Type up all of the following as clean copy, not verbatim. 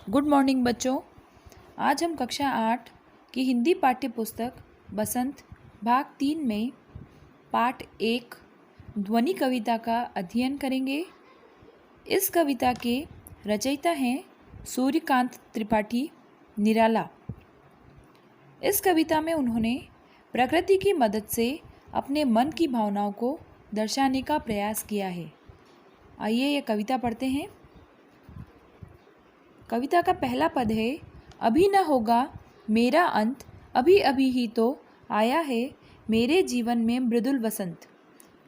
Good morning बच्चों। आज हम कक्षा 8 की हिंदी पाठ्य पुस्तक बसंत भाग 3 में पाठ 1 ध्वनि कविता का अध्ययन करेंगे। इस कविता के रचयिता हैं सूर्यकांत त्रिपाठी निराला। इस कविता में उन्होंने प्रकृति की मदद से अपने मन की भावनाओं को दर्शाने का प्रयास किया है। आइए ये कविता पढ़ते हैं। कविता का पहला पद है, अभी न होगा मेरा अंत, अभी अभी ही तो आया है मेरे जीवन में मृदुल वसंत।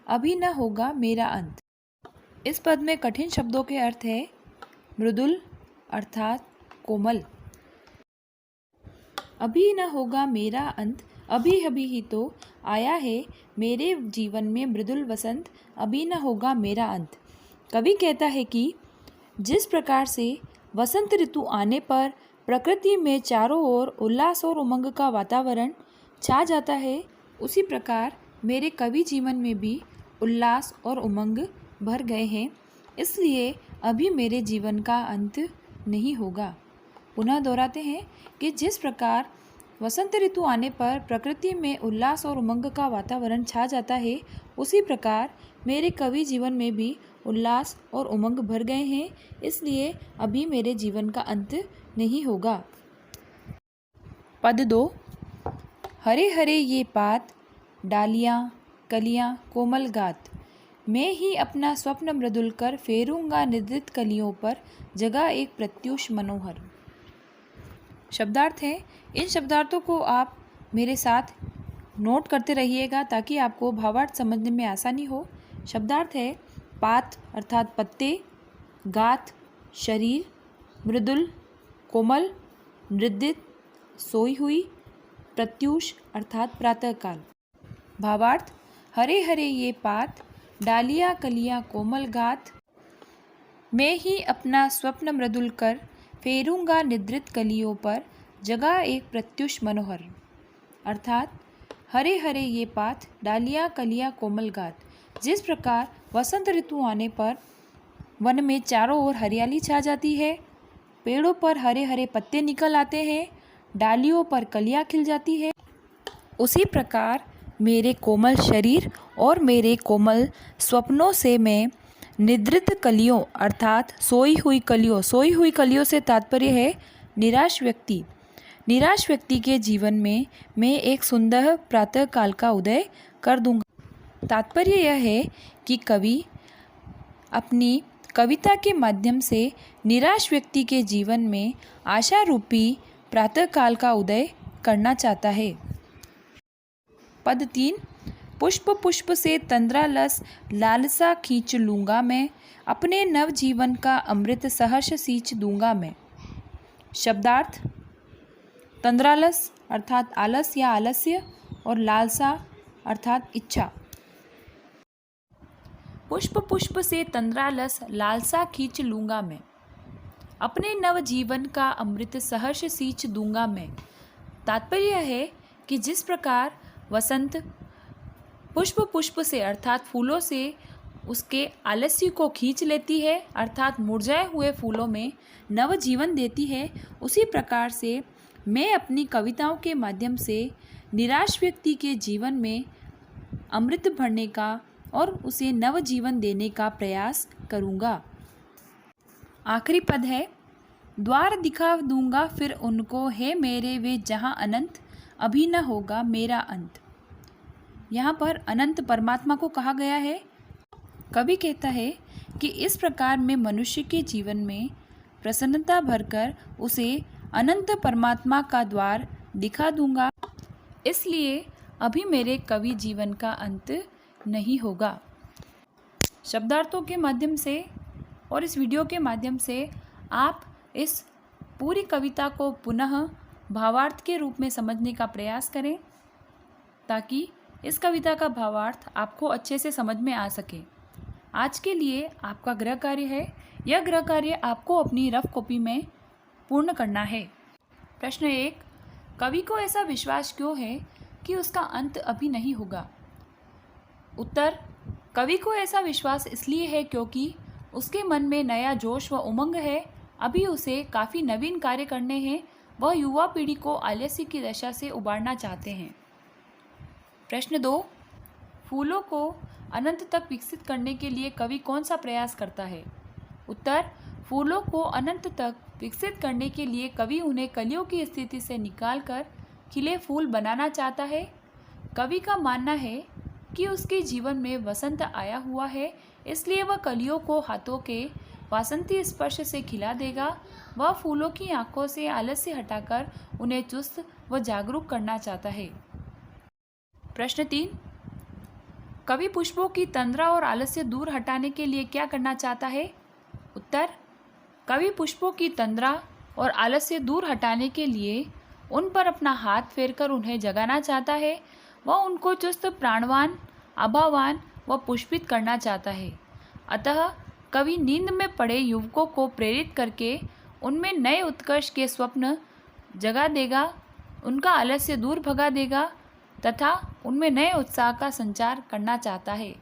अभी न होगा मेरा अंत। इस पद में कठिन शब्दों के अर्थ है मृदुल अर्थात कोमल। अभी न होगा मेरा अंत, अभी अभी ही तो आया है मेरे जीवन में मृदुल वसंत। अभी न होगा मेरा अंत। कवि कहता है कि जिस प्रकार से वसंत ऋतु आने पर प्रकृति में चारों ओर उल्लास और उमंग का वातावरण छा जाता है, उसी प्रकार मेरे कवि जीवन में भी उल्लास और उमंग भर गए हैं। इसलिए अभी मेरे जीवन का अंत नहीं होगा। पुनः दोहराते हैं कि जिस प्रकार वसंत ऋतु आने पर प्रकृति में उल्लास और उमंग का वातावरण छा जाता है, उसी प्रकार मेरे कवि जीवन में भी उल्लास और उमंग भर गए हैं। इसलिए अभी मेरे जीवन का अंत नहीं होगा। पद 2, हरे हरे ये पात, डालियाँ कलियाँ कोमल गात, मैं ही अपना स्वप्न मृदुल कर फेरूंगा निद्रित कलियों पर, जगह एक प्रत्युष मनोहर। शब्दार्थ हैं। इन शब्दार्थों को आप मेरे साथ नोट करते रहिएगा ताकि आपको भावार्थ समझने में आसानी हो। शब्दार्थ है पात अर्थात पत्ते, गात शरीर, मृदुल कोमल, नृदित सोई हुई, प्रत्यूष अर्थात प्रातःकाल। भावार्थ, हरे हरे ये पात, डालियाँ कलियाँ कोमल गात, मैं ही अपना स्वप्न मृदुल कर फेरूंगा निद्रित कलियों पर, जगह एक प्रत्युष मनोहर। अर्थात हरे हरे ये पात, डालियाँ कलियाँ कोमल गात। जिस प्रकार वसंत ऋतु आने पर वन में चारों ओर हरियाली छा जाती है, पेड़ों पर हरे हरे पत्ते निकल आते हैं, डालियों पर कलियाँ खिल जाती है, उसी प्रकार मेरे कोमल शरीर और मेरे कोमल स्वप्नों से मैं निद्रित कलियों अर्थात सोई हुई कलियों से तात्पर्य है निराश व्यक्ति। निराश व्यक्ति के जीवन में मैं एक सुंदर प्रातःकाल का उदय कर दूंगा। तात्पर्य यह है कि कवि अपनी कविता के माध्यम से निराश व्यक्ति के जीवन में आशा रूपी प्रातःकाल का उदय करना चाहता है। पद 3, पुष्प पुष्प से तंद्रालस लालसा खींच लूँगा मैं, अपने नवजीवन का अमृत सहर्ष सींच दूंगा मैं। शब्दार्थ, तंद्रालस अर्थात आलस या आलस्य और लालसा अर्थात इच्छा। पुष्प पुष्प से तंद्रालस लालसा खींच लूँगा मैं, अपने नवजीवन का अमृत सहर्ष सींच दूंगा मैं। तात्पर्य है कि जिस प्रकार वसंत पुष्प पुष्प से अर्थात फूलों से उसके आलस्य को खींच लेती है अर्थात मुरझाए हुए फूलों में नव जीवन देती है, उसी प्रकार से मैं अपनी कविताओं के माध्यम से निराश व्यक्ति के जीवन में अमृत भरने का और उसे नव जीवन देने का प्रयास करूँगा। आखिरी पद है, द्वार दिखा दूंगा फिर उनको, है मेरे वे जहाँ अनंत, अभी न होगा मेरा अंत। यहाँ पर अनंत परमात्मा को कहा गया है। कवि कहता है कि इस प्रकार मैं मनुष्य के जीवन में प्रसन्नता भरकर उसे अनंत परमात्मा का द्वार दिखा दूंगा। इसलिए अभी मेरे कवि जीवन का अंत नहीं होगा। शब्दार्थों के माध्यम से और इस वीडियो के माध्यम से आप इस पूरी कविता को पुनः भावार्थ के रूप में समझने का प्रयास करें ताकि इस कविता का भावार्थ आपको अच्छे से समझ में आ सके। आज के लिए आपका गृह कार्य है। यह गृह कार्य आपको अपनी रफ कॉपी में पूर्ण करना है। प्रश्न 1, कवि को ऐसा विश्वास क्यों है कि उसका अंत अभी नहीं होगा? उत्तर, कवि को ऐसा विश्वास इसलिए है क्योंकि उसके मन में नया जोश व उमंग है अभी उसे काफ़ी नवीन कार्य करने हैं। वह युवा पीढ़ी को आलस्य की दशा से उबारना चाहते हैं। प्रश्न 2, फूलों को अनंत तक विकसित करने के लिए कवि कौन सा प्रयास करता है? उत्तर, फूलों को अनंत तक विकसित करने के लिए कवि उन्हें कलियों की स्थिति से निकालकर खिले फूल बनाना चाहता है। कवि का मानना है कि उसके जीवन में वसंत आया हुआ है, इसलिए वह कलियों को हाथों के वासंती स्पर्श से खिला देगा। वह फूलों की आंखों से आलस्य हटाकर उन्हें चुस्त व जागरूक करना चाहता है। प्रश्न 3, कवि पुष्पों की तंद्रा और आलस्य दूर हटाने के लिए क्या करना चाहता है? उत्तर, कवि पुष्पों की तंद्रा और आलस्य दूर हटाने के लिए उन पर अपना हाथ फेरकर उन्हें जगाना चाहता है। वह उनको चुस्त, प्राणवान, आभावान व पुष्पित करना चाहता है। अतः कवि नींद में पड़े युवकों को प्रेरित करके उनमें नए उत्कर्ष के स्वप्न जगा देगा, उनका आलस्य दूर भगा देगा तथा उनमें नए उत्साह का संचार करना चाहता है।